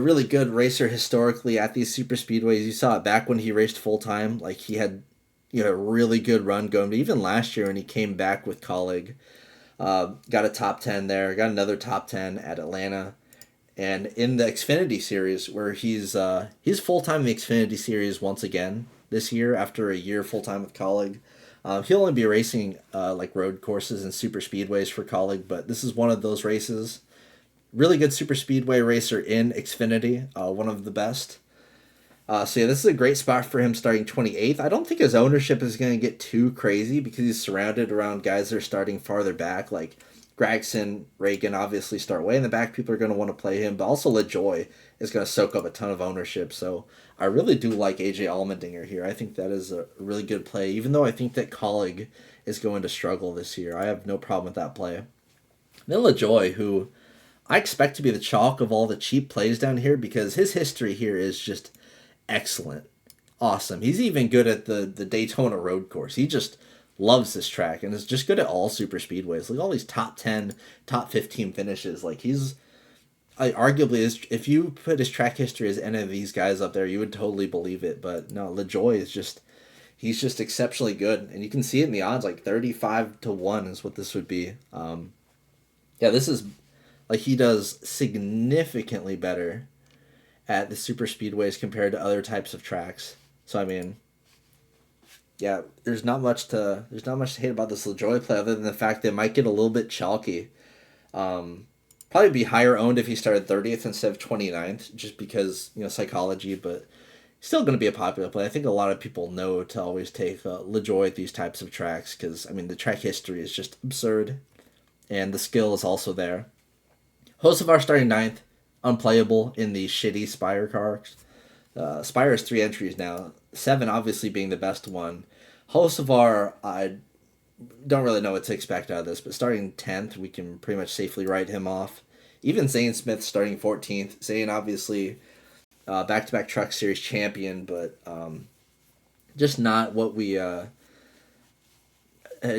really good racer historically at these super speedways. You saw it back when he raced full time. Like he had, a really good run going. But even last year when he came back with Colleague, got a top 10 there. Got another top 10 at Atlanta. And in the Xfinity series, where he's full time in the Xfinity series once again this year after a year full time with Colleague. He'll only be racing like road courses and super speedways for Colleague, but this is one of those races. Really good super speedway racer in Xfinity, one of the best. So yeah, this is a great spot for him starting 28th. I don't think his ownership is going to get too crazy because he's surrounded around guys that are starting farther back, like Gregson, Reagan obviously start way in the back. People are going to want to play him, but also LaJoy is going to soak up a ton of ownership. So I really do like AJ Allmendinger here. I think that is a really good play, even though I think that Colleague is going to struggle this year. I have no problem with that play. Then LaJoy, who I expect to be the chalk of all the cheap plays down here because his history here is just excellent. Awesome. He's even good at the Daytona road course. He just loves this track and is just good at all super speedways. Like all these top 10, top 15 finishes. Like he's arguably is if you put his track history as any of these guys up there, you would totally believe it. But no, LaJoy is just he's just exceptionally good. And you can see it in the odds, like 35-1 is what this would be. Yeah, this is like he does significantly better at the super speedways compared to other types of tracks. So I mean, yeah, there's not much to hate about this LaJoy play other than the fact that it might get a little bit chalky. Probably be higher owned if he started 30th instead of 29th, just because psychology, but still going to be a popular play. I think a lot of people know to always take LaJoy at these types of tracks because I mean the track history is just absurd, and the skill is also there. Hocevar starting ninth, unplayable in the shitty Spire cars. Spire has 3 entries now, 7 obviously being the best one. Hocevar, I don't really know what to expect out of this, but starting 10th, we can pretty much safely write him off. Even Zane Smith starting 14th. Zane obviously back-to-back Truck Series champion, but just not what we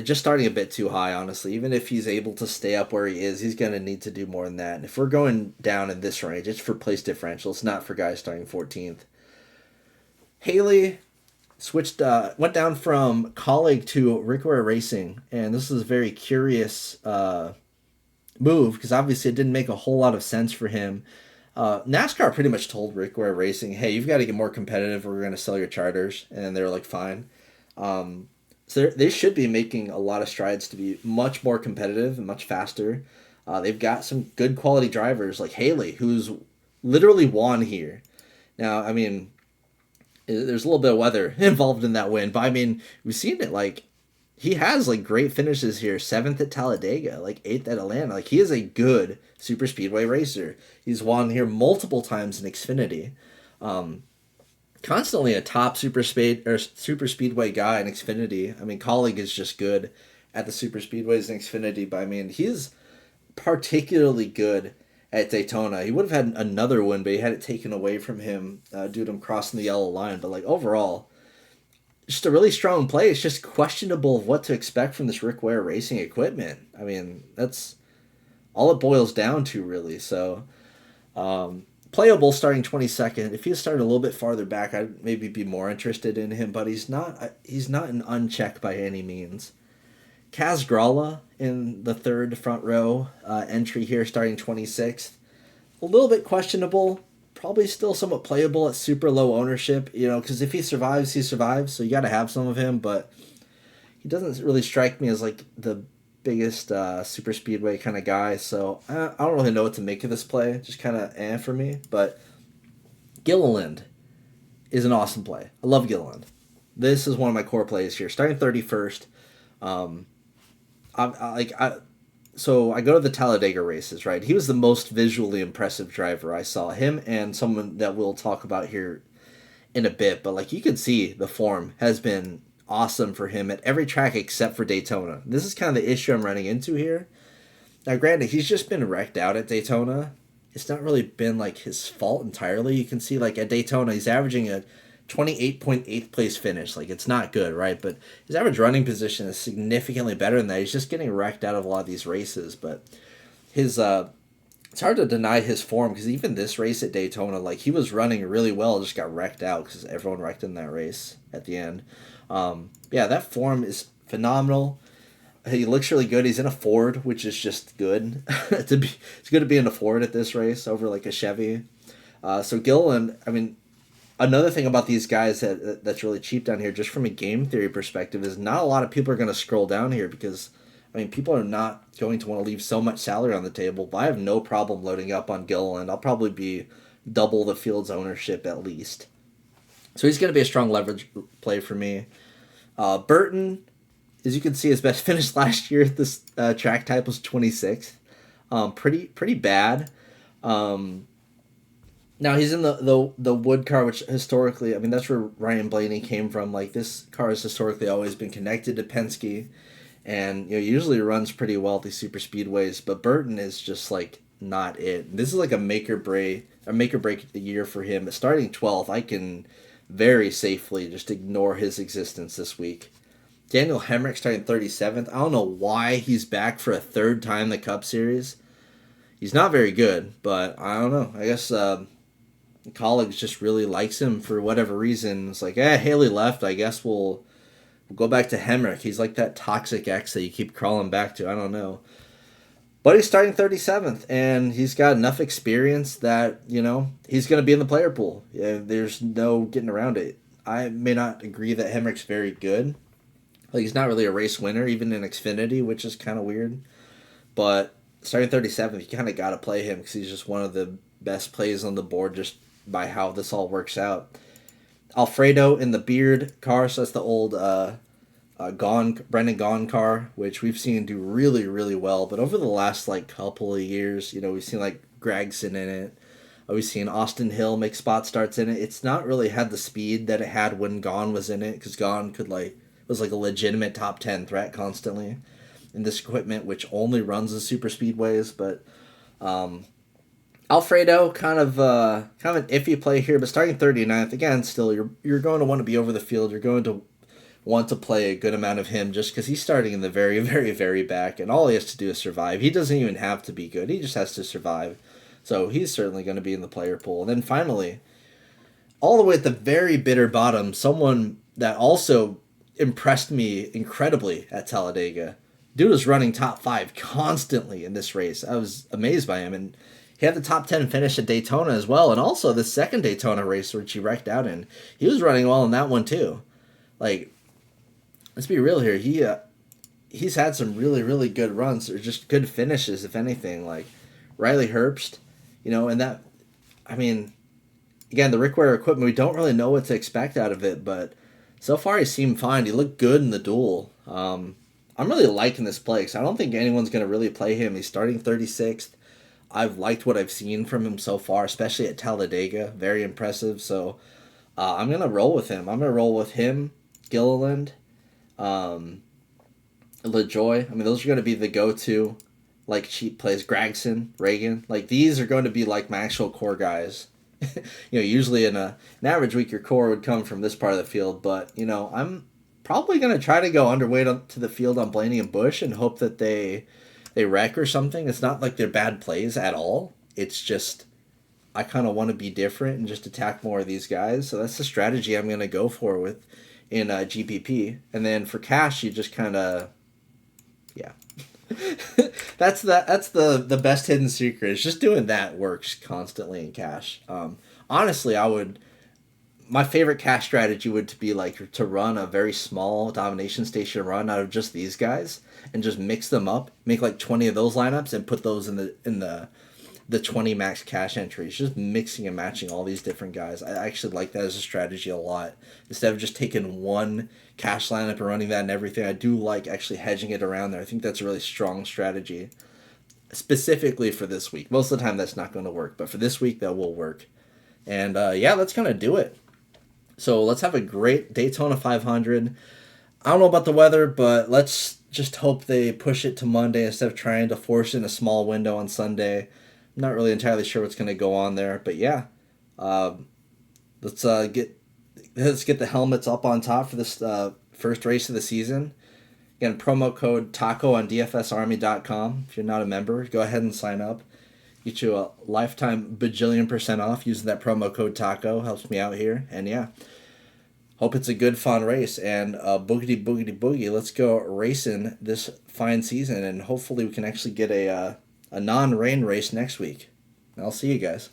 just starting a bit too high, honestly. Even if he's able to stay up where he is, he's going to need to do more than that. And if we're going down in this range, it's for place differentials, not for guys starting 14th. Haley went down from Colleague to Rick Ware Racing, and this is a very curious move because obviously it didn't make a whole lot of sense for him. NASCAR pretty much told Rick Ware Racing, "Hey, you've got to get more competitive. Or we're going to sell your charters," and they were like, "Fine." So they should be making a lot of strides to be much more competitive and much faster. They've got some good quality drivers like Haley, who's literally won here. Now, I mean, there's a little bit of weather involved in that win, but I mean, we've seen it. Like he has like great finishes here: 7th at Talladega, like 8th at Atlanta. Like he is a good super speedway racer. He's won here multiple times in Xfinity. Constantly a top super speedway guy in Xfinity. I mean, Colleague is just good at the super speedways in Xfinity, but I mean, he's particularly good at Daytona. He would have had another win, but he had it taken away from him due to him crossing the yellow line. But like overall, just a really strong play. It's just questionable of what to expect from this Rick Ware Racing equipment. I mean, that's all it boils down to, really. So, playable starting 22nd. If he had started a little bit farther back, I'd maybe be more interested in him. But he's not. He's not an uncheck by any means. Kaz Gralla in the third front row entry here, starting 26th. A little bit questionable. Probably still somewhat playable at super low ownership, because if he survives, he survives. So you got to have some of him, but he doesn't really strike me as like the biggest super speedway kind of guy. So I don't really know what to make of this play. Just kind of for me. But Gilliland is an awesome play. I love Gilliland. This is one of my core plays here. Starting 31st. So I go to the Talladega races, right? He was the most visually impressive driver I saw. Him and someone that we'll talk about here in a bit. But like you can see, the form has been awesome for him at every track except for Daytona. This is kind of the issue I'm running into here. Now, granted, he's just been wrecked out at Daytona. It's not really been like his fault entirely. You can see like at Daytona, he's averaging a 28.8th place finish. Like it's not good, right? But his average running position is significantly better than that. He's just getting wrecked out of a lot of these races. But his it's hard to deny his form because even this race at Daytona, like he was running really well, just got wrecked out because everyone wrecked in that race at the end. Yeah, that form is phenomenal. He looks really good. He's in a Ford, which is just good. It's good to be in a Ford at this race over like a Chevy. So Gilliland, I mean, another thing about these guys that's really cheap down here, just from a game theory perspective, is not a lot of people are going to scroll down here because, I mean, people are not going to want to leave so much salary on the table. But I have no problem loading up on Gilliland. I'll probably be double the field's ownership at least. So he's going to be a strong leverage play for me. Burton, as you can see, his best finish last year at this track type was 26th. Pretty bad. Now he's in the wood car, which historically, I mean, that's where Ryan Blaney came from. Like this car has historically always been connected to Penske, and usually runs pretty well at these super speedways. But Burton is just like not it. This is like a make or break year for him. But starting 12th, I can very safely just ignore his existence this week. Daniel Hemrick starting 37th. I don't know why he's back for a third time in the Cup Series. He's not very good, but I don't know. I guess colleagues just really likes him for whatever reason. It's like, Haley left. I guess we'll go back to Hemrick. He's like that toxic ex that you keep crawling back to. I don't know. But he's starting 37th, and he's got enough experience that, he's going to be in the player pool. Yeah, there's no getting around it. I may not agree that Hemrick's very good. Like, he's not really a race winner, even in Xfinity, which is kind of weird. But starting 37th, you kind of got to play him because he's just one of the best plays on the board just by how this all works out. Alfredo in the Beard car, so that's the old Brendan Gaughan car, which we've seen do really, really well. But over the last couple of years, we've seen Gregson in it. We've seen Austin Hill make spot starts in it. It's not really had the speed that it had when Gaughan was in it, because Gaughan was a legitimate top 10 threat constantly in this equipment, which only runs the super speedways. But Alfredo, kind of an iffy play here, but starting 39th, again, still, you're going to want to be over the field. You're going to want to play a good amount of him just because he's starting in the very, very, very back, and all he has to do is survive. He doesn't even have to be good. He just has to survive. So he's certainly going to be in the player pool. And then finally, all the way at the very bitter bottom, someone that also impressed me incredibly at Talladega. Dude was running top 5 constantly in this race. I was amazed by him, and he had the top 10 finish at Daytona as well, and also the second Daytona race, which he wrecked out in. He was running well in that one too. Let's be real here. He's had some really, really good runs, or just good finishes, if anything. Like Riley Herbst, and that, I mean, again, the Rick Ware equipment, we don't really know what to expect out of it, but so far he seemed fine. He looked good in the duel. I'm really liking this play because I don't think anyone's going to really play him. He's starting 36th. I've liked what I've seen from him so far, especially at Talladega. Very impressive. So I'm going to roll with him. I'm going to roll with him, Gilliland, LaJoy. I mean, those are going to be the go-to, cheap plays. Gregson, Reagan. These are going to be my actual core guys. Usually in an average week, your core would come from this part of the field. But, I'm probably going to try to go underweight to the field on Blaney and Busch and hope that they wreck or something. It's not like they're bad plays at all. It's just I kind of want to be different and just attack more of these guys. So that's the strategy I'm going to go for in GPP. And then for cash, you just kind of, yeah. That's the best hidden secret. Is just doing that works constantly in cash. Honestly, my favorite cash strategy would be to run a very small domination station run out of just these guys and just mix them up, make 20 of those lineups and put those in the 20 max cash entries, just mixing and matching all these different guys. I actually like that as a strategy a lot. Instead of just taking one cash lineup and running that and everything, I do like actually hedging it around there. I think that's a really strong strategy, specifically for this week. Most of the time that's not going to work, but for this week that will work. And that's going to do it. So let's have a great Daytona 500. I don't know about the weather, but let's just hope they push it to Monday instead of trying to force it in a small window on Sunday. I'm not really entirely sure what's going to go on there, but yeah, let's get the helmets up on top for this first race of the season. Again, promo code TACO on DFSArmy.com. If you're not a member, go ahead and sign up. Get you a lifetime bajillion% off using that promo code TACO. Helps me out here. And yeah, hope it's a good, fun race. And boogity, boogity, boogie. Let's go racing this fine season. And hopefully we can actually get a non-rain race next week. I'll see you guys.